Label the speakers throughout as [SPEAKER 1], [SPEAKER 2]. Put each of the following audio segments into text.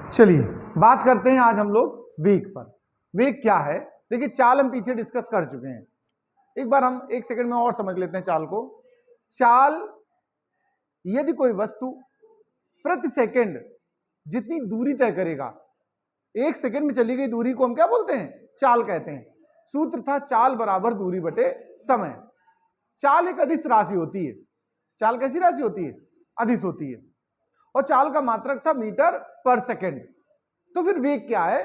[SPEAKER 1] चलिए बात करते हैं आज हम लोग वेग पर। वेग क्या है? देखिए चाल हम पीछे डिस्कस कर चुके हैं, एक बार हम एक सेकंड में और समझ लेते हैं चाल को। चाल, यदि कोई वस्तु प्रति सेकंड जितनी दूरी तय करेगा, एक सेकंड में चली गई दूरी को हम क्या बोलते हैं? चाल कहते हैं। सूत्र था चाल बराबर दूरी बटे समय। चाल एक अदिश राशि होती है। चाल कैसी राशि होती है? अदिश होती है। और चाल का मात्रक था मीटर पर सेकंड। तो फिर वेग क्या है?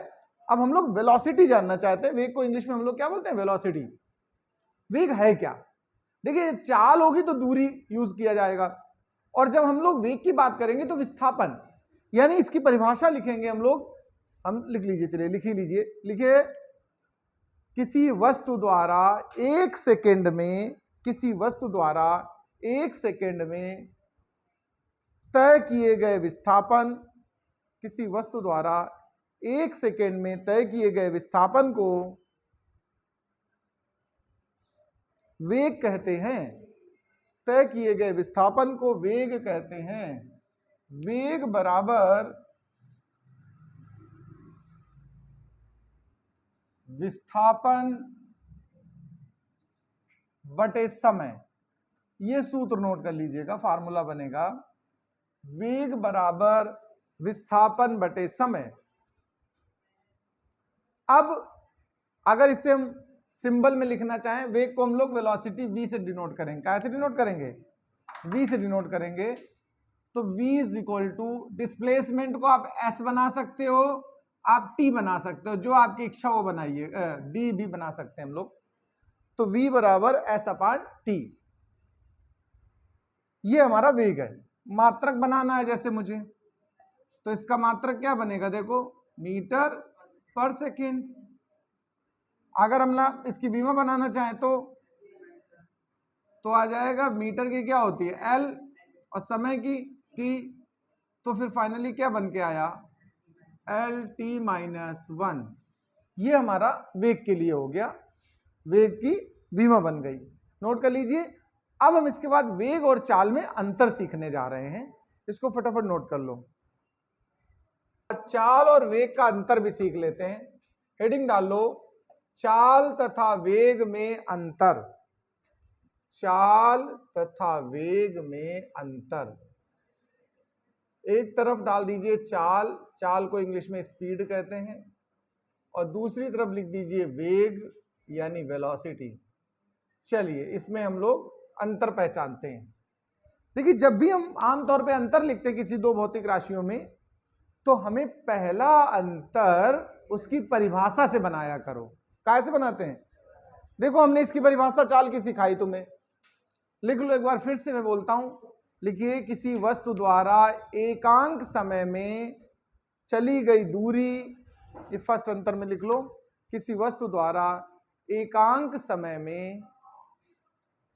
[SPEAKER 1] अब हम लोग वेलोसिटी जानना चाहते हैं। वेग को इंग्लिश में हम लोग क्या बोलते हैं? वेलोसिटी। वेग है क्या? देखिए चाल होगी तो दूरी यूज किया जाएगा, और जब हम लोग वेग की बात करेंगे तो विस्थापन, यानी इसकी परिभाषा लिखेंगे हम लोग। हम लिख लीजिए, चलिए लिख ही लीजिए। लिखिए, किसी वस्तु द्वारा एक सेकंड में, किसी वस्तु द्वारा एक सेकंड में तय किए गए विस्थापन, किसी वस्तु द्वारा एक सेकंड में तय किए गए विस्थापन को वेग कहते हैं। तय किए गए विस्थापन को वेग कहते हैं। वेग बराबर विस्थापन बटे समय। यह सूत्र नोट कर लीजिएगा, फार्मूला बनेगा वेग बराबर विस्थापन बटे समय। अब अगर इसे हम सिंबल में लिखना चाहें, वेग को हम लोग वेलोसिटी v से डिनोट करेंगे। कैसे डिनोट करेंगे? v से डिनोट करेंगे। तो v is equal to, displacement को आप s बना सकते हो, आप t बना सकते हो, जो आपकी इच्छा वो बनाइए। d भी बना सकते हैं हम लोग। तो v बराबर s अपान t, ये हमारा वेग है। मात्रक बनाना है जैसे मुझे, तो इसका मात्रक क्या बनेगा? देखो, मीटर पर सेकेंड। अगर हम ना इसकी बीमा बनाना चाहें तो आ जाएगा, मीटर की क्या होती है? L, और समय की t। तो फिर फाइनली क्या बन के आया? LT-1। ये हमारा वेग के लिए हो गया, वेग की बीमा बन गई। नोट कर लीजिए। अब हम इसके बाद वेग और चाल में अंतर सीखने जा रहे हैं। इसको फटाफट नोट कर लो। चाल और वेग का अंतर भी सीख लेते हैं। हेडिंग डाल लो, चाल तथा वेग में अंतर। चाल तथा वेग में अंतर। एक तरफ डाल दीजिए चाल, चाल को इंग्लिश में स्पीड कहते हैं, और दूसरी तरफ लिख दीजिए वेग यानी वेलोसिटी। चलिए इसमें हम लोग अंतर पहचानते हैं। देखिए जब भी हम आमतौर पे अंतर लिखते हैं किसी दो भौतिक राशियों में, तो हमें पहला अंतर उसकी परिभाषा से बनाया करो। कैसे बनाते हैं? देखो हमने इसकी परिभाषा चाल की सिखाई तुम्हें, लिख लो एक बार फिर से मैं बोलता हूं। लिखिए, किसी वस्तु द्वारा एकांक समय में चली गई दूरी, ये फर्स्ट अंतर में लिख लो। किसी वस्तु द्वारा एकांक समय में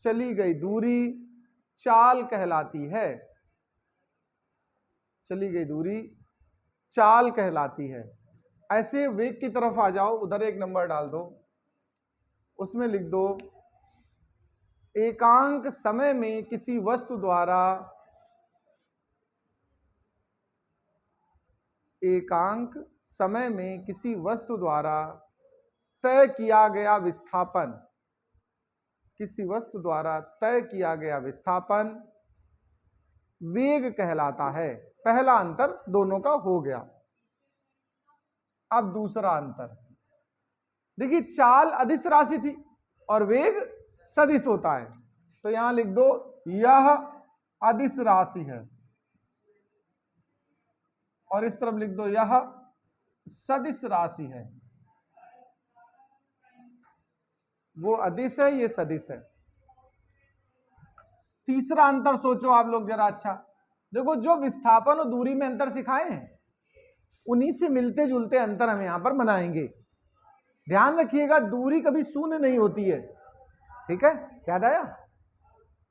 [SPEAKER 1] चली गई दूरी चाल कहलाती है। चली गई दूरी चाल कहलाती है। ऐसे वेग की तरफ आ जाओ, उधर एक नंबर डाल दो, उसमें लिख दो, एकांक समय में किसी वस्तु द्वारा, एकांक समय में किसी वस्तु द्वारा तय किया गया विस्थापन, किसी वस्तु द्वारा तय किया गया विस्थापन वेग कहलाता है। पहला अंतर दोनों का हो गया। अब दूसरा अंतर देखिए, चाल अदिश राशि थी और वेग सदिश होता है, तो यहां लिख दो यह अदिश राशि है, और इस तरफ लिख दो यह सदिश राशि है। वो अदिश है, ये सदिश है। तीसरा अंतर सोचो आप लोग जरा। अच्छा देखो, जो विस्थापन और दूरी में अंतर सिखाए हैं, उन्हीं से मिलते जुलते अंतर हम यहां पर बनाएंगे। ध्यान रखिएगा, दूरी कभी शून्य नहीं होती है, ठीक है? याद आया?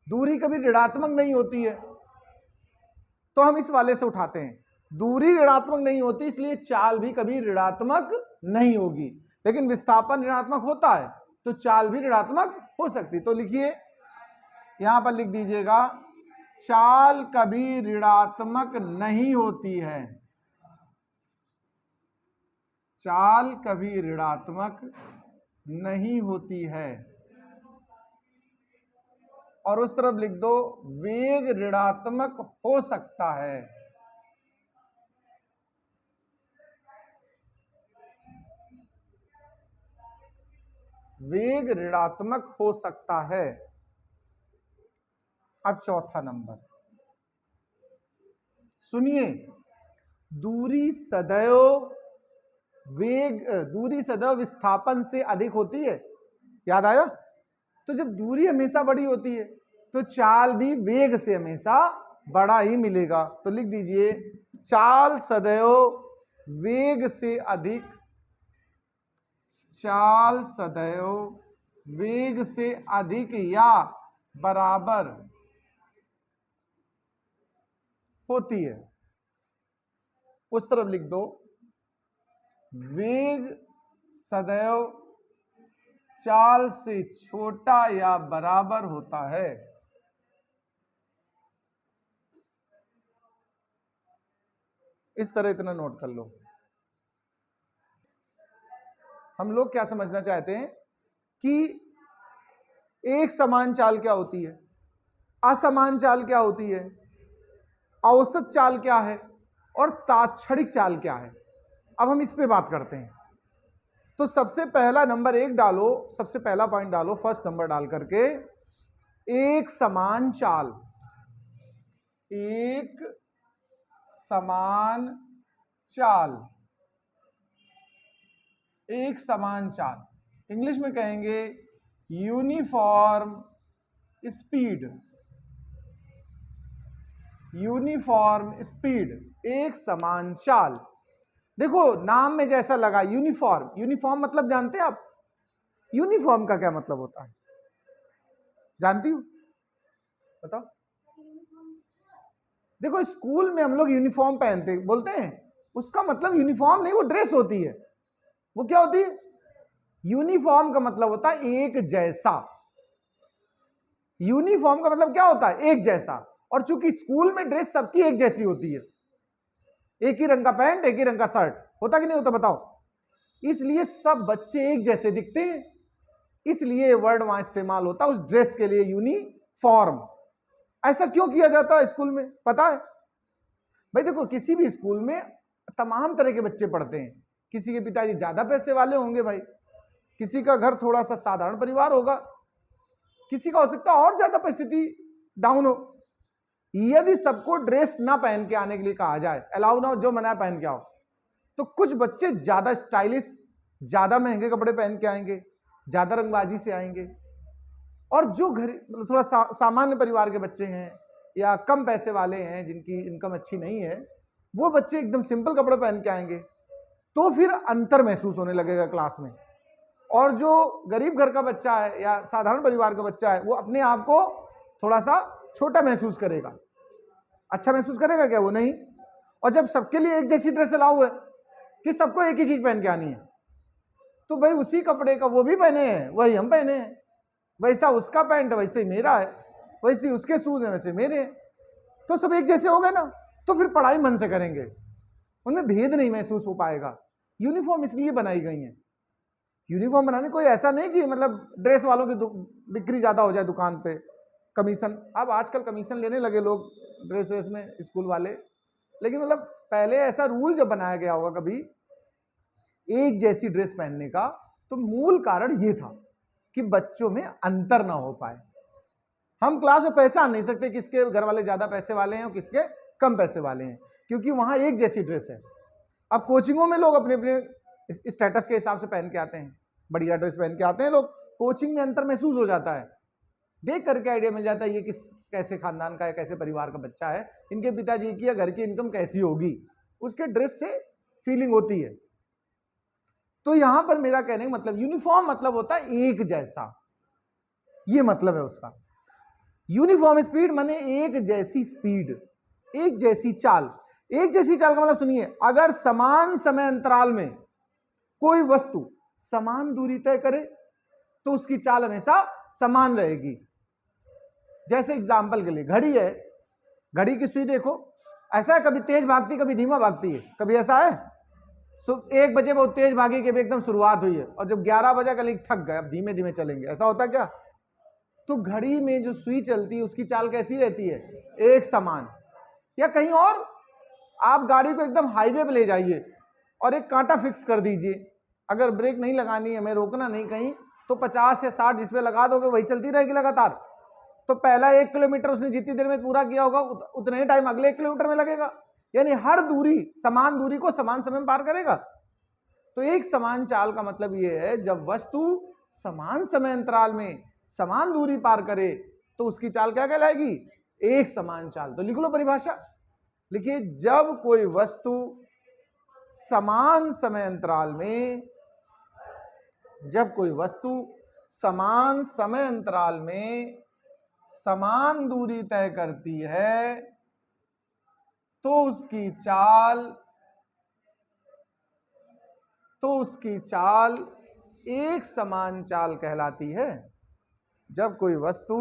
[SPEAKER 1] दूरी कभी ऋणात्मक नहीं होती है, तो हम इस वाले से उठाते हैं। दूरी ऋणात्मक नहीं होती, इसलिए चाल भी कभी ऋणात्मक नहीं होगी। लेकिन विस्थापन ऋणात्मक होता है, तो चाल भी ऋणात्मक हो सकती। तो लिखिए, यहां पर लिख दीजिएगा, चाल कभी ऋणात्मक नहीं होती है। चाल कभी ऋणात्मक नहीं होती है। और उस तरफ लिख दो वेग ऋणात्मक हो सकता है। वेग ऋणात्मक हो सकता है। अब चौथा नंबर सुनिए, दूरी सदैव विस्थापन से अधिक होती है। याद आया? तो जब दूरी हमेशा बड़ी होती है तो चाल भी वेग से हमेशा बड़ा ही मिलेगा। तो लिख दीजिए चाल सदैव वेग से अधिक, चाल सदैव वेग से अधिक या बराबर होती है। उस तरफ लिख दो वेग सदैव चाल से छोटा या बराबर होता है। इस तरह इतना नोट कर लो। हम लोग क्या समझना चाहते हैं कि एक समान चाल क्या होती है, असमान चाल क्या होती है, औसत चाल क्या है और तात्क्षणिक चाल क्या है। अब हम इस पे बात करते हैं। तो सबसे पहला नंबर एक डालो, सबसे पहला पॉइंट डालो, फर्स्ट नंबर डाल करके एक समान चाल, एक समान चाल, एक समान चाल इंग्लिश में कहेंगे यूनिफॉर्म स्पीड, यूनिफॉर्म स्पीड, एक समान चाल। देखो नाम में जैसा लगा यूनिफॉर्म, यूनिफॉर्म मतलब जानते हैं आप? यूनिफॉर्म का क्या मतलब होता है, जानती हो? बताओ। देखो स्कूल में हम लोग यूनिफॉर्म पहनते बोलते हैं, उसका मतलब यूनिफॉर्म नहीं, वो ड्रेस होती है। वो क्या होती है? यूनिफॉर्म का मतलब होता है एक जैसा। यूनिफॉर्म का मतलब क्या होता है? एक जैसा। और चूंकि स्कूल में ड्रेस सबकी एक जैसी होती है, एक ही रंग का पैंट, एक ही रंग का शर्ट, होता कि नहीं होता बताओ? इसलिए सब बच्चे एक जैसे दिखते हैं, इसलिए वर्ड वहां इस्तेमाल होता है उस ड्रेस के लिए, यूनिफॉर्म। ऐसा क्यों किया जाता है स्कूल में, पता है? भाई देखो किसी भी स्कूल में तमाम तरह के बच्चे पढ़ते हैं। किसी के पिताजी ज्यादा पैसे वाले होंगे भाई, किसी का घर थोड़ा सा साधारण परिवार होगा, किसी का हो सकता है और ज्यादा परिस्थिति डाउन हो। यदि सबको ड्रेस ना पहन के आने के लिए कहा जाए, अलाउ ना हो, जो मना है पहन के आओ, तो कुछ बच्चे ज्यादा स्टाइलिश, ज्यादा महंगे कपड़े पहन के आएंगे, ज्यादा रंगबाजी से आएंगे। और जो घर मतलब थोड़ा सामान्य परिवार के बच्चे हैं या कम पैसे वाले हैं, जिनकी इनकम अच्छी नहीं है, वो बच्चे एकदम सिंपल कपड़े पहन के आएंगे। तो फिर अंतर महसूस होने लगेगा क्लास में। और जो गरीब घर का बच्चा है या साधारण परिवार का बच्चा है, वो अपने आप को थोड़ा सा छोटा महसूस करेगा। अच्छा महसूस करेगा क्या? वो नहीं। और जब सबके लिए एक जैसी ड्रेस अलाउ है कि सबको एक ही चीज पहन के आनी है, तो भाई उसी कपड़े का वो भी पहने हैं, वही हम पहने हैं, वैसा उसका पैंट वैसे ही मेरा है, वैसे उसके शूज हैं वैसे मेरे हैं, तो सब एक जैसे हो गए ना, तो फिर पढ़ाई मन से करेंगे, उनमें भेद नहीं महसूस हो पाएगा। यूनिफॉर्म इसलिए बनाई गई है। यूनिफॉर्म बनाने कोई ऐसा नहीं कि मतलब ड्रेस वालों की बिक्री ज्यादा हो जाए दुकान पे, कमीशन। अब आजकल कमीशन लेने लगे लोग ड्रेस में, स्कूल वाले। लेकिन मतलब पहले ऐसा रूल जब बनाया गया होगा कभी एक जैसी ड्रेस पहनने का, तो मूल कारण ये था कि बच्चों में अंतर ना हो पाए। हम क्लास में पहचान नहीं सकते किसके घर वाले ज्यादा पैसे वाले हैं और किसके कम पैसे वाले हैं, क्योंकि वहां एक जैसी ड्रेस है। अब कोचिंगों में लोग अपने अपने स्टेटस के हिसाब से पहन के आते हैं, बढ़िया ड्रेस पहन के आते हैं लोग। कोचिंग में अंतर महसूस हो जाता है, देख करके आइडिया मिल जाता है ये किस कैसे खानदान का है, कैसे परिवार का बच्चा है, इनके पिताजी की या घर की इनकम कैसी होगी, उसके ड्रेस से फीलिंग होती है। तो यहां पर मेरा कहने का मतलब यूनिफॉर्म मतलब होता है एक जैसा, ये मतलब है उसका। यूनिफॉर्म स्पीड माने एक जैसी स्पीड, एक जैसी चाल। एक जैसी चाल का मतलब सुनिए, अगर समान समय अंतराल में कोई वस्तु समान दूरी तय करे तो उसकी चाल हमेशा समान रहेगी। जैसे एग्जांपल के लिए घड़ी है, घड़ी की सुई देखो, ऐसा है कभी तेज भागती कभी धीमा भागती है, कभी ऐसा है? 1 बजे बहुत तेज भागी के भी एकदम शुरुआत हुई है और जब 11 बजे कल थक गए, अब धीमे धीमे चलेंगे, ऐसा होता क्या? तो घड़ी में जो सुई चलती है उसकी चाल कैसी रहती है? एक समान। या कहीं और आप गाड़ी को एकदम हाईवे पे ले जाइए और एक कांटा फिक्स कर दीजिए, अगर ब्रेक नहीं लगानी है, हमें रोकना नहीं कहीं, तो 50 या 60 जिस पे लगा दोगे वही चलती रहेगी लगातार। तो पहला 1 किलोमीटर उसने जितनी देर में पूरा किया होगा उतना ही टाइम अगले 1 किलोमीटर में लगेगा, यानी हर दूरी समान दूरी को समान समय में पार करेगा। तो एक समान चाल का मतलब यह है जब वस्तु समान समय अंतराल में समान दूरी पार करे तो उसकी चाल क्या कहलाएगी? एक समान चाल। तो लिख लो परिभाषा, लिखिए जब कोई वस्तु समान समय अंतराल में, जब कोई वस्तु समान समय अंतराल में समान दूरी तय करती है तो उसकी चाल एक समान चाल कहलाती है। जब कोई वस्तु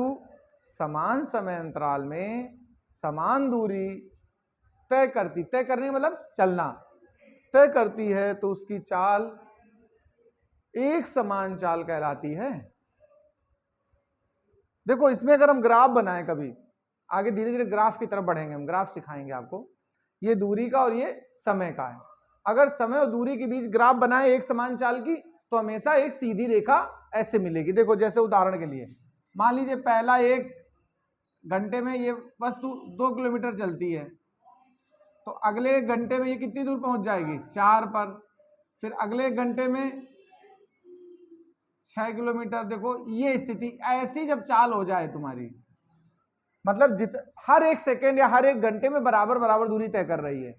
[SPEAKER 1] समान समय अंतराल में समान दूरी तय करने मतलब चलना तय करती है तो उसकी चाल एक समान चाल कहलाती है। देखो इसमें अगर हम ग्राफ बनाएं, कभी आगे धीरे धीरे ग्राफ की तरफ बढ़ेंगे, हम ग्राफ सिखाएंगे आपको, ये दूरी का और ये समय का है। अगर समय और दूरी के बीच ग्राफ बनाए एक समान चाल की तो हमेशा एक सीधी रेखा ऐसे मिलेगी। देखो जैसे उदाहरण के लिए मान लीजिए पहला 1 घंटे में ये वस्तु 2 किलोमीटर चलती है, तो अगले 1 घंटे में ये कितनी दूर पहुंच जाएगी? 4 पर। फिर अगले 1 घंटे में 6 किलोमीटर। देखो ये स्थिति ऐसी जब चाल हो जाए तुम्हारी, मतलब हर 1 सेकेंड या हर 1 घंटे में बराबर बराबर दूरी तय कर रही है,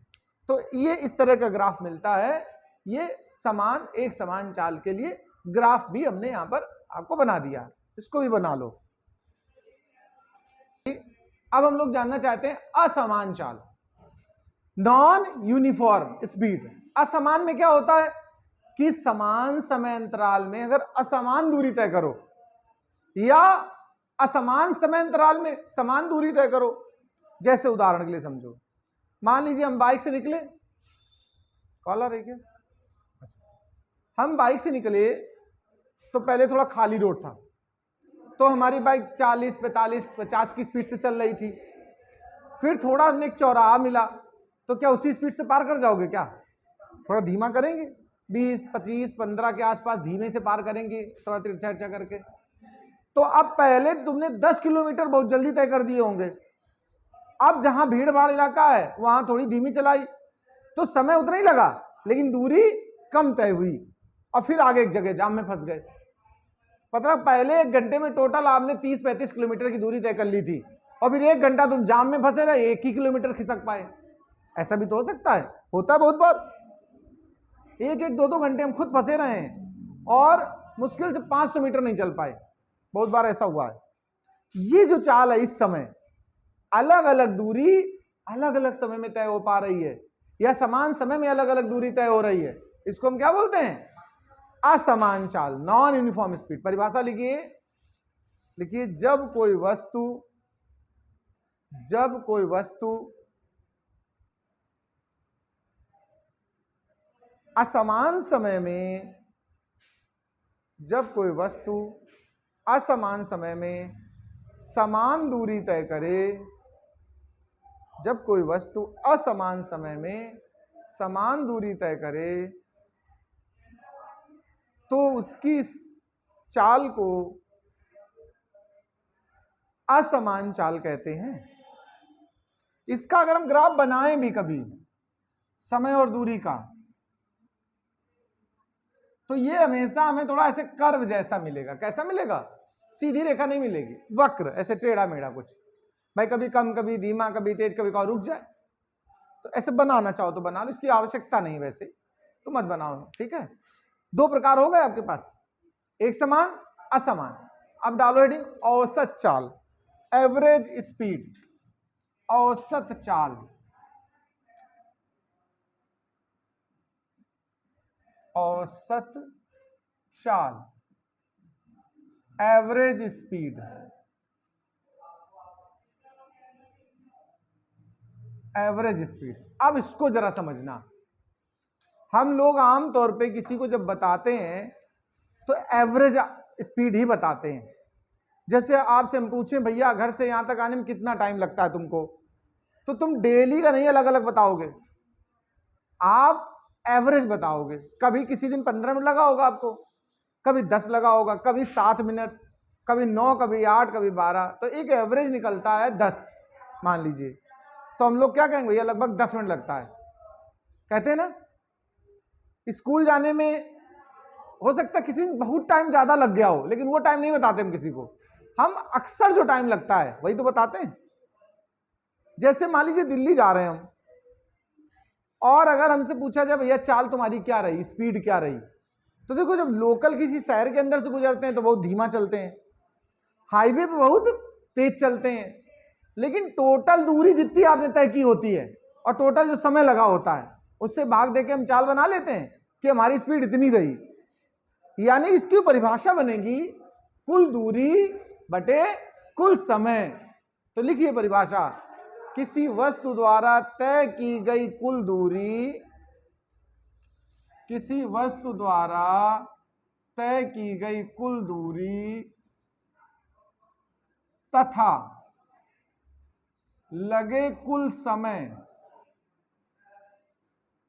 [SPEAKER 1] तो ये इस तरह का ग्राफ मिलता है। ये एक समान चाल के लिए ग्राफ भी हमने यहां पर आपको बना दिया, इसको भी बना लो। अब हम लोग जानना चाहते हैं असमान चाल, नॉन यूनिफॉर्म स्पीड। असमान में क्या होता है कि समान समय अंतराल में अगर असमान दूरी तय करो या असमान समय अंतराल में समान दूरी तय करो। जैसे उदाहरण के लिए समझो, मान लीजिए हम बाइक से निकले, कॉल आ रही क्या? हम बाइक से निकले तो पहले थोड़ा खाली रोड था, तो हमारी बाइक 40, 45, 50 की स्पीड से चल रही थी। फिर थोड़ा हमने एक चौराहा मिला, तो क्या उसी स्पीड से पार कर जाओगे? क्या थोड़ा धीमा करेंगे, 20, 25, 15 के आसपास धीमे से पार करेंगे, थोड़ा तिरछा करके। तो अब पहले तुमने 10 किलोमीटर बहुत जल्दी तय कर दिए होंगे, अब जहां भीड़ भाड़ इलाका है वहां थोड़ी धीमी चलाई तो समय उतना ही लगा लेकिन दूरी कम तय हुई, और फिर आगे एक जगह जाम में फंस गए। मतलब पहले 1 घंटे में टोटल आपने 30-35 किलोमीटर की दूरी तय कर ली थी, और फिर 1 घंटा तुम जाम में फंसे रहे, 1 ही किलोमीटर खिसक पाए। ऐसा भी तो हो सकता है, होता है बहुत बार। 1-2 घंटे हम खुद फंसे रहे हैं और मुश्किल से 500 मीटर नहीं चल पाए, बहुत बार ऐसा हुआ है। ये जो चाल है इस समय अलग अलग दूरी अलग अलग समय में तय हो पा रही है, या समान समय में अलग अलग दूरी तय हो रही है, इसको हम क्या बोलते हैं? असमान चाल, नॉन यूनिफॉर्म स्पीड। परिभाषा लिखिए, जब कोई वस्तु असमान समय में, जब कोई वस्तु असमान समय में समान दूरी तय करे, जब कोई वस्तु असमान समय में समान दूरी तय करे तो उसकी चाल को असमान चाल कहते हैं। इसका अगर हम ग्राफ बनाएं भी कभी समय और दूरी का, तो ये हमेशा हमें थोड़ा ऐसे कर्व जैसा मिलेगा। कैसा मिलेगा? सीधी रेखा नहीं मिलेगी, वक्र, ऐसे टेढ़ा मेढ़ा कुछ। भाई कभी कम, कभी धीमा, कभी तेज, कभी रुक जाए। तो ऐसे बनाना चाहो तो बना लो, इसकी आवश्यकता नहीं वैसे तो मत बनाओ, ठीक है। 2 प्रकार हो गए आपके पास, एक समान, असमान। अब डालो हेडिंग औसत चाल, एवरेज स्पीड, औसत चाल, औसत चाल, एवरेज स्पीड, एवरेज स्पीड। अब इसको जरा समझना, हम लोग आमतौर पे किसी को जब बताते हैं तो एवरेज स्पीड ही बताते हैं। जैसे आपसे हम पूछें भैया घर से यहां तक आने में कितना टाइम लगता है तुमको, तो तुम डेली का नहीं अलग अलग बताओगे, आप एवरेज बताओगे। कभी किसी दिन 15 मिनट लगा होगा आपको, कभी 10 लगा होगा, कभी 7 मिनट, कभी 9, कभी 8, कभी 12, तो एक एवरेज निकलता है 10 मान लीजिए। तो हम लोग क्या कहेंगे भैया लगभग 10 मिनट लगता है, कहते हैं ना। स्कूल जाने में हो सकता है किसी दिन बहुत टाइम ज्यादा लग गया हो, लेकिन वो टाइम नहीं बताते हम किसी को, हम अक्सर जो टाइम लगता है वही तो बताते हैं। जैसे मान लीजिए दिल्ली जा रहे हैं हम, और अगर हमसे पूछा जाए भैया चाल तुम्हारी क्या रही, स्पीड क्या रही, तो देखो जब लोकल किसी शहर के अंदर से गुजरते हैं तो बहुत धीमा चलते हैं, हाईवे पे बहुत तेज चलते हैं, लेकिन टोटल दूरी जितनी आपने तय की होती है और टोटल जो समय लगा होता है उससे भाग देके हम चाल बना लेते हैं कि हमारी स्पीड इतनी रही। यानी इसकी परिभाषा बनेगी कुल दूरी बटे कुल समय। तो लिखिए परिभाषा, किसी वस्तु द्वारा तय की गई कुल दूरी, किसी वस्तु द्वारा तय की गई कुल दूरी तथा लगे कुल समय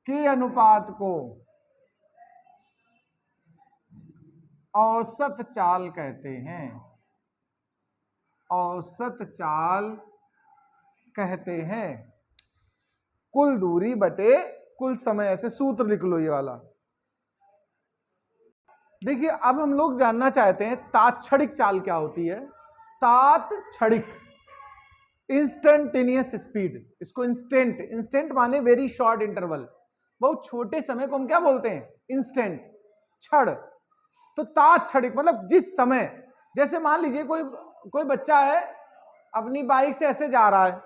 [SPEAKER 1] के अनुपात को औसत चाल कहते हैं। औसत चाल कहते हैं। कुल दूरी बटे कुल समय, ऐसे सूत्र लिख लो ये वाला। देखिए अब हम लोग जानना चाहते हैं तात्क्षणिक चाल क्या होती है। तात्क्षणिक, इंस्टेंटेनियस स्पीड, इसको इंस्टेंट, इंस्टेंट माने वेरी शॉर्ट इंटरवल, बहुत छोटे समय को हम क्या बोलते हैं, इंस्टेंट, क्षण। तो तात्क्षणिक मतलब जिस समय, जैसे मान लीजिए कोई बच्चा है अपनी बाइक से ऐसे जा रहा है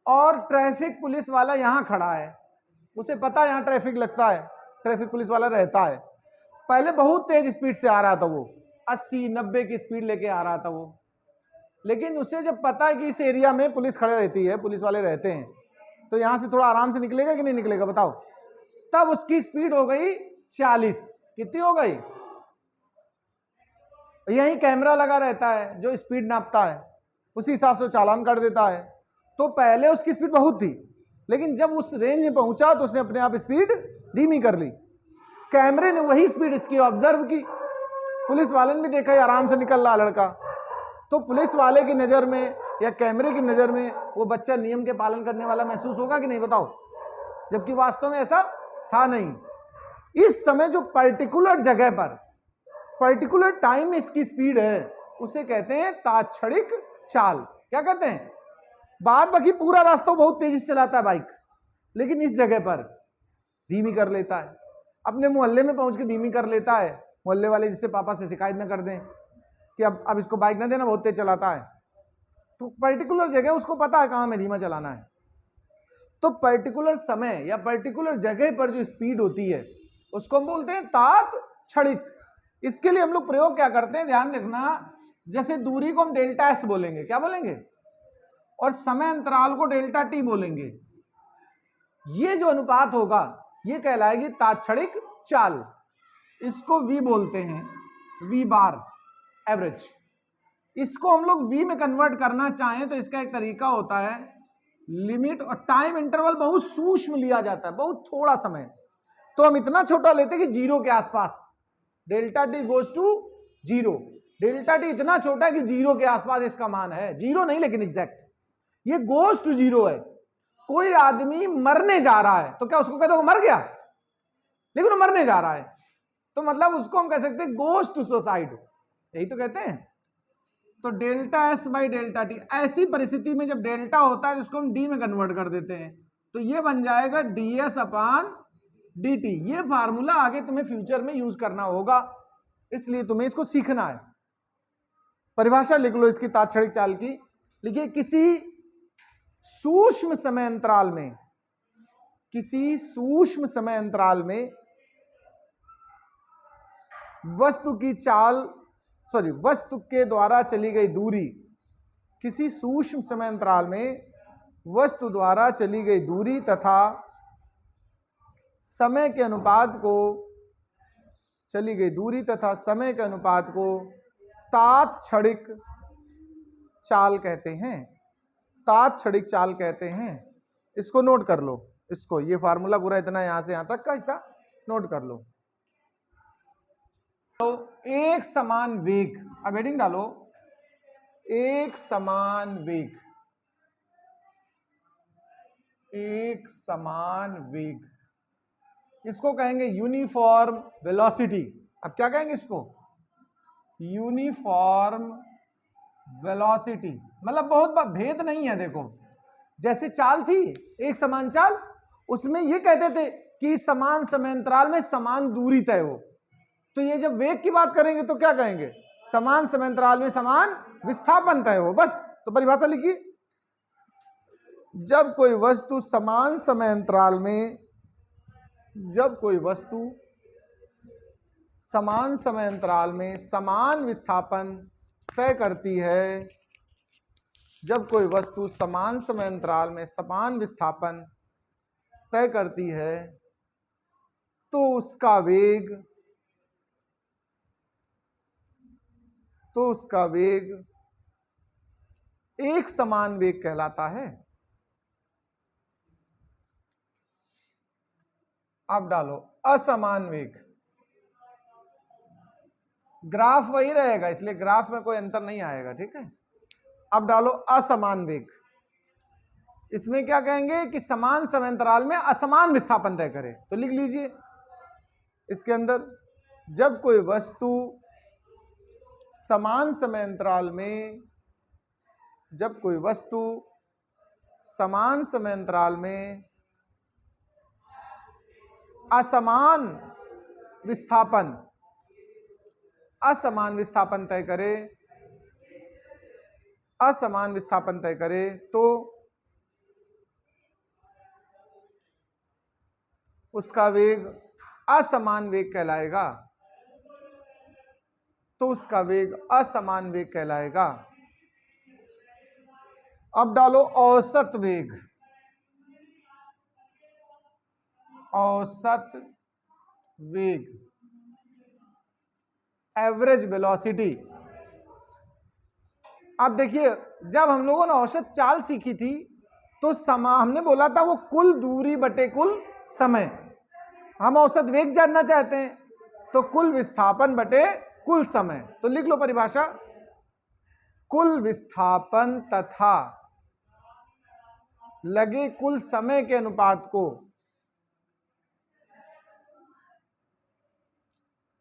[SPEAKER 1] और ट्रैफिक पुलिस वाला यहां खड़ा है, उसे पता है यहां ट्रैफिक लगता है, ट्रैफिक पुलिस वाला रहता है, पहले बहुत तेज स्पीड से आ रहा था, वो 80-90 की स्पीड लेके आ रहा था वो, लेकिन उसे जब पता है कि इस एरिया में पुलिस खड़े रहती है, पुलिस वाले रहते हैं, तो यहां से थोड़ा आराम से निकलेगा कि नहीं निकलेगा बताओ। तब उसकी स्पीड हो गई 40। कितनी हो गई? यही कैमरा लगा रहता है जो स्पीड नापता है, उसी हिसाब से चालान कर देता है। तो पहले उसकी स्पीड बहुत थी, लेकिन जब उस रेंज में पहुंचा तो उसने अपने आप स्पीड धीमी कर ली। कैमरे ने वही स्पीड इसकी ऑब्जर्व की, पुलिस वाले ने भी देखा ये आराम से निकल रहा लड़का, तो पुलिस वाले की नजर में या कैमरे की नजर में वो बच्चा नियम के पालन करने वाला महसूस होगा कि नहीं बताओ, जबकि वास्तव में ऐसा था नहीं। इस समय जो पर्टिकुलर जगह पर पर्टिकुलर टाइम में इसकी स्पीड है उसे कहते हैं तात्क्षणिक चाल। क्या कहते हैं? बाद बाकी पूरा रास्ता बहुत तेजी से चलाता है बाइक, लेकिन इस जगह पर धीमी कर लेता है, अपने मोहल्ले में पहुंच के धीमी कर लेता है, मोहल्ले वाले जिससे पापा से शिकायत न कर दें कि अब इसको बाइक ना देना, बहुत तेज चलाता है। तो पर्टिकुलर जगह उसको पता है कहां में धीमा चलाना है। तो पर्टिकुलर समय या पर्टिकुलर जगह पर जो स्पीड होती है उसको हम बोलते हैं तात्क्षणिक। इसके लिए हम लोग प्रयोग क्या करते हैं, ध्यान रखना, जैसे दूरी को हम डेल्टा एस बोलेंगे, क्या बोलेंगे, और समय अंतराल को डेल्टा टी बोलेंगे। ये जो अनुपात होगा ये कहलाएगी तात्क्षणिक चाल। इसको वी बोलते हैं, वी बार, एवरेज। इसको हम लोग वी में कन्वर्ट करना चाहें तो इसका एक तरीका होता है, लिमिट और टाइम इंटरवल बहुत सूक्ष्म लिया जाता है, बहुत थोड़ा समय, तो हम इतना छोटा लेते हैं कि 0 के आसपास, delta t goes to 0। Delta t इतना छोटा है कि 0 के आसपास इसका मान है, 0 नहीं लेकिन एग्जैक्ट, ये गोज टू 0 है। कोई आदमी मरने जा रहा है तो क्या उसको कहते हो मर गया, लेकिन वो मरने जा रहा है, तो मतलब उसको हम कह सकते हैं गोज टू सुसाइड, यही तो कहते हैं। तो delta S by delta T, ऐसी परिस्थिति में जब डेल्टा होता है जिसको हम डी में कन्वर्ट कर देते हैं, तो ये बन जाएगा ds अपॉन dt। ये फार्मूला आगे तुम्हें फ्यूचर में यूज करना होगा, इसलिए तुम्हें इसको सीखना है। परिभाषा लिख लो इसकी तात्क्षणिक चाल की, लिखिए किसी सूक्ष्म समय अंतराल में, किसी सूक्ष्म समय अंतराल में वस्तु की चाल, वस्तु के द्वारा चली गई दूरी, किसी सूक्ष्म समय अंतराल में वस्तु द्वारा चली गई दूरी तथा समय के अनुपात को, चली गई दूरी तथा समय के अनुपात को तात्क्षणिक चाल कहते हैं। तात्क्षणिक चाल कहते हैं। इसको नोट कर लो, इसको, ये फार्मूला पूरा इतना यहां से यहां तक का हिस्सा नोट कर लो। तो एक समान वेग, अब हेडिंग डालो, एक समान वेग, एक समान वेग, इसको कहेंगे यूनिफॉर्म वेलोसिटी। अब क्या कहेंगे इसको? Uniform velocity. मतलब बहुत भेद नहीं है। देखो जैसे चाल थी एक समान चाल, उसमें ये कहते थे कि समान समयांतराल में समान दूरी तय हो। तो ये जब वेग की बात करेंगे तो क्या कहेंगे? समान समयांतराल में समान विस्थापन तय हो। बस, तो परिभाषा लिखिए, जब कोई वस्तु समान समयांतराल में, जब कोई वस्तु समान समयांतराल में समान विस्थापन तय करती है, जब कोई वस्तु समान समयांतराल में समान विस्थापन तय करती है, तो उसका वेग, तो उसका वेग एक समान वेग कहलाता है। अब डालो असमान वेग। ग्राफ वही रहेगा, इसलिए ग्राफ में कोई अंतर नहीं आएगा, ठीक है। अब डालो असमान वेग। इसमें क्या कहेंगे कि समान समयांतराल में असमान विस्थापन तय करे। तो लिख लीजिए इसके अंदर, जब कोई वस्तु समान समयांतराल में, जब कोई वस्तु समान समयांतराल में असमान विस्थापन, असमान विस्थापन तय करे, असमान विस्थापन तय करे, तो उसका वेग असमान वेग कहलाएगा। तो उसका वेग असमान वेग कहलाएगा। अब डालो औसत वेग। औसत वेग, एवरेज वेलोसिटी। अब देखिए, जब हम लोगों ने औसत चाल सीखी थी तो हमने बोला था वो कुल दूरी बटे कुल समय। हम औसत वेग जानना चाहते हैं तो कुल विस्थापन बटे कुल समय। तो लिख लो परिभाषा, कुल विस्थापन तथा लगे कुल समय के अनुपात को,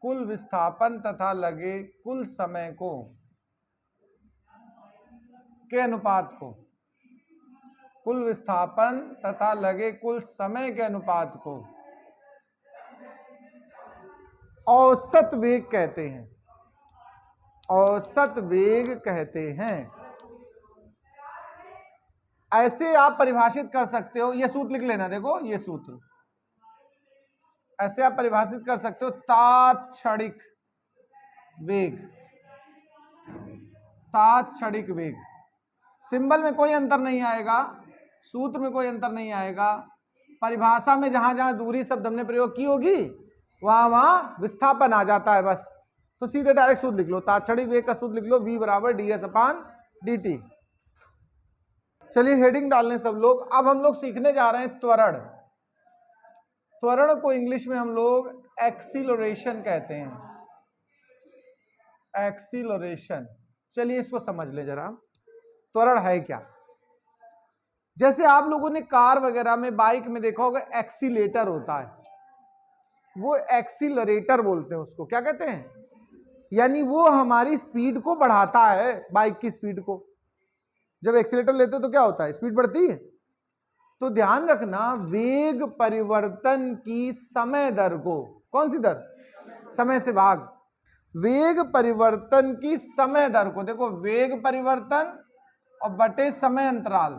[SPEAKER 1] कुल विस्थापन तथा लगे कुल समय को के अनुपात को, कुल विस्थापन तथा लगे कुल समय के अनुपात को औसत वेग कहते हैं। औसत वेग कहते हैं। ऐसे आप परिभाषित कर सकते हो, यह सूत्र लिख लेना, देखो ये सूत्र ऐसे आप परिभाषित कर सकते हो, तात्क्षणिक वेग, तात्क्षणिक वेग। सिंबल में कोई अंतर नहीं आएगा, सूत्र में कोई अंतर नहीं आएगा, परिभाषा में जहां जहां दूरी शब्द हमने प्रयोग की होगी वहां वहां विस्थापन आ जाता है बस। तो सीधे डायरेक्ट सूत्र लिख लो, तात्क्षणिक वेग का सूत्र लिख लो, v बराबर ds/dt। चलिए हेडिंग डालने सब लोग। अब हम लोग सीखने जा रहे हैं त्वरण। त्वरण को इंग्लिश में हम लोग एक्सीलरेशन कहते हैं, एक्सीलरेशन। चलिए इसको समझ ले जरा, त्वरण है क्या। जैसे आप लोगों ने कार वगैरह में, बाइक में देखा होगा एक्सीलेटर होता है, वो एक्सीलरेटर बोलते हैं उसको। क्या कहते हैं? यानी वो हमारी स्पीड को बढ़ाता है, बाइक की स्पीड को। जब एक्सीलेटर लेते हो तो क्या होता है? स्पीड बढ़ती है। तो ध्यान रखना, वेग परिवर्तन की समय दर को, कौन सी दर? समय से भाग। वेग परिवर्तन की समय दर को, देखो वेग परिवर्तन और बटे समय अंतराल,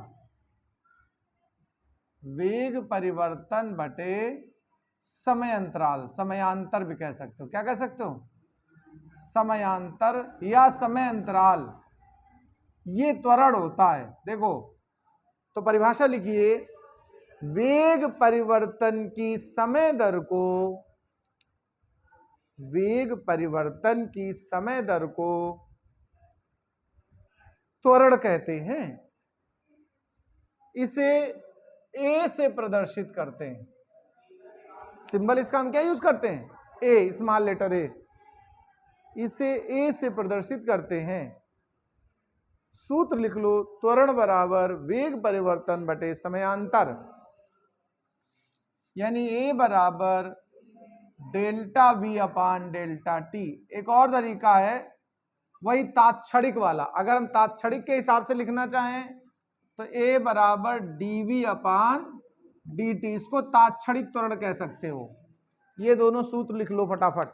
[SPEAKER 1] वेग परिवर्तन बटे समय अंतराल, समयांतर भी कह सकते हो। क्या कह सकते हो? समयांतर या समय अंतराल, ये त्वरण होता है। देखो तो परिभाषा लिखिए, वेग परिवर्तन की समय दर को, वेग परिवर्तन की समय दर को त्वरण कहते हैं। इसे ए से प्रदर्शित करते हैं। सिंबल इसका हम क्या यूज करते हैं? ए, स्मॉल लेटर ए। इसे ए से प्रदर्शित करते हैं। सूत्र लिख लो, त्वरण बराबर वेग परिवर्तन बटे समयांतर, यानी ए बराबर delta V upon delta T. एक और तरीका है वही तात्क्षणिक वाला, अगर हम तात्क्षणिक के हिसाब से लिखना चाहें तो ए बराबर डीवी अपान डी टी, इसको तात्क्षणिक त्वरण कह सकते हो। ये दोनों सूत्र लिख लो फटाफट।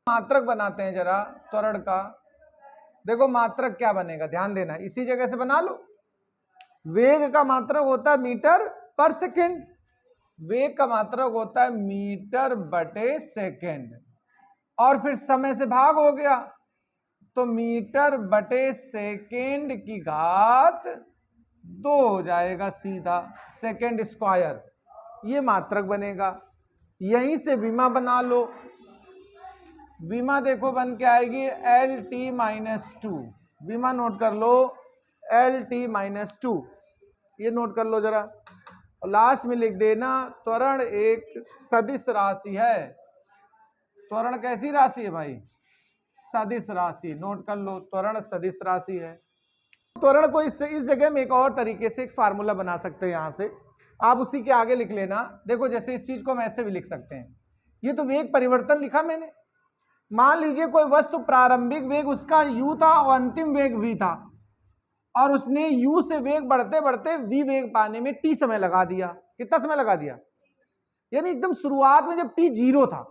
[SPEAKER 1] मात्रक बनाते हैं जरा त्वरण का। देखो मात्रक क्या बनेगा, ध्यान देना, इसी जगह से बना लो। वेग का मात्रक होता है मीटर पर सेकेंड, वेग का मात्रक होता है मीटर बटे सेकेंड, और फिर समय से भाग हो गया तो मीटर बटे सेकेंड की घात 2 हो जाएगा सीधा, सेकेंड स्क्वायर, ये मात्रक बनेगा। यहीं से विमा बना लो। विमा देखो बन के आएगी एल टी माइनस टू। विमा नोट कर लो, एल टी माइनस टू, ये नोट कर लो जरा। और लास्ट में लिख देना त्वरण एक सदिश राशि है। त्वरण कैसी राशि है भाई? सदिश राशि। नोट कर लो, त्वरण सदिश राशि है। त्वरण को इस जगह में एक और तरीके से एक फार्मूला बना सकते हैं, यहां से आप उसी के आगे लिख लेना। देखो जैसे इस चीज को हम ऐसे भी लिख सकते हैं, ये तो वेग परिवर्तन लिखा मैंने। मान लीजिए कोई वस्तु प्रारंभिक वेग उसका u था और अंतिम वेग v था, और उसने u से वेग बढ़ते बढ़ते v वेग पाने में t समय लगा दिया। कितना समय लगा दिया? यानी एकदम शुरुआत में जब t 0 था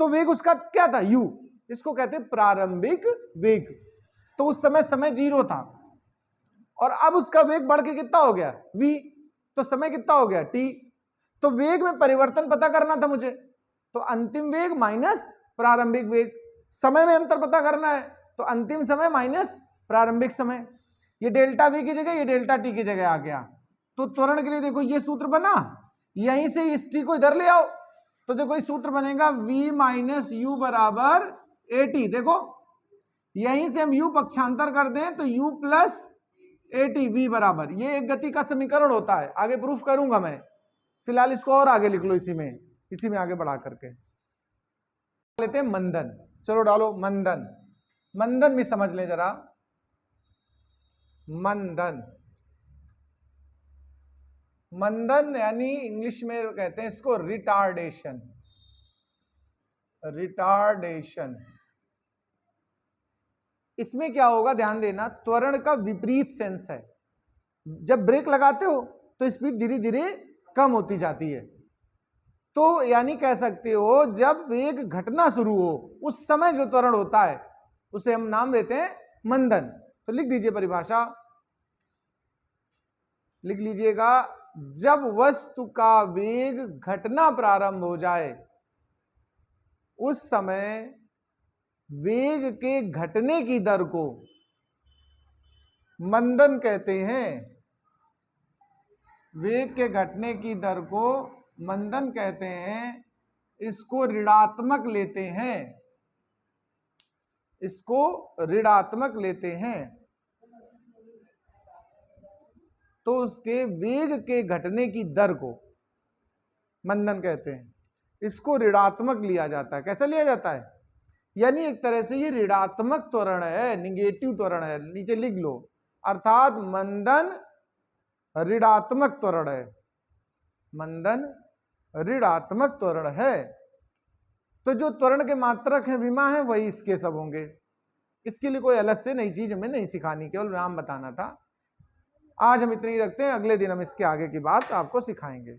[SPEAKER 1] तो वेग उसका क्या था? u। इसको कहते हैं प्रारंभिक वेग। तो उस समय समय 0 था, और अब उसका वेग बढ़ के कितना हो गया? v। तो समय कितना हो गया? t। तो वेग में परिवर्तन पता करना था मुझे, तो अंतिम वेग माइनस प्रारंभिक वेग। समय में अंतर पता करना है तो अंतिम समय माइनस प्रारंभिक समय। ये डेल्टा वी की जगह ये डेल्टा टी की जगह आ गया। तो त्वरण के लिए देखो ये सूत्र बना, यहीं से इस टी को इधर ले आओ तो देखो इस सूत्र बनेगा v माइनस यू बराबर ए टी। देखो यहीं से हम u पक्षांतर कर दें तो u plus A T V बराबर, ये एक गति का समीकरण होता है। आगे प्रूफ करूंगा मैं, फिलहाल इसको और आगे लिख लो, इसी में आगे बढ़ा करके लेते हैं मंदन। चलो डालो मंदन। मंदन में समझ ले जरा, मंदन। मंदन यानी इंग्लिश में कहते हैं इसको रिटार्डेशन। रिटार्डेशन, इसमें क्या होगा ध्यान देना, त्वरण का विपरीत सेंस है। जब ब्रेक लगाते हो तो स्पीड धीरे धीरे कम होती जाती है। तो यानी कह सकते हो जब वेग घटना शुरू हो उस समय जो त्वरण होता है उसे हम नाम देते हैं मंदन। तो लिख दीजिए परिभाषा, लिख लीजिएगा, जब वस्तु का वेग घटना प्रारंभ हो जाए उस समय वेग के घटने की दर को मंदन कहते हैं। वेग के घटने की दर को मंदन कहते हैं। इसको ऋणात्मक लेते हैं, इसको ऋणात्मक लेते हैं तो उसके वेग के घटने की दर को मंदन कहते हैं। इसको ऋणात्मक लिया जाता है। कैसे लिया जाता है? यानी एक तरह से ये ऋणात्मक त्वरण है, निगेटिव त्वरण है, नीचे लिख लो। अर्थात मंदन ऋणात्मक त्वरण है, मंदन ऋणात्मक त्वरण है। तो जो त्वरण के मात्रक है विमा है वही इसके सब होंगे। इसके लिए कोई अलग से नई चीज हमें नहीं सिखानी, केवल नाम बताना था। आज हम इतनी रखते हैं, अगले दिन हम इसके आगे की बात आपको सिखाएंगे।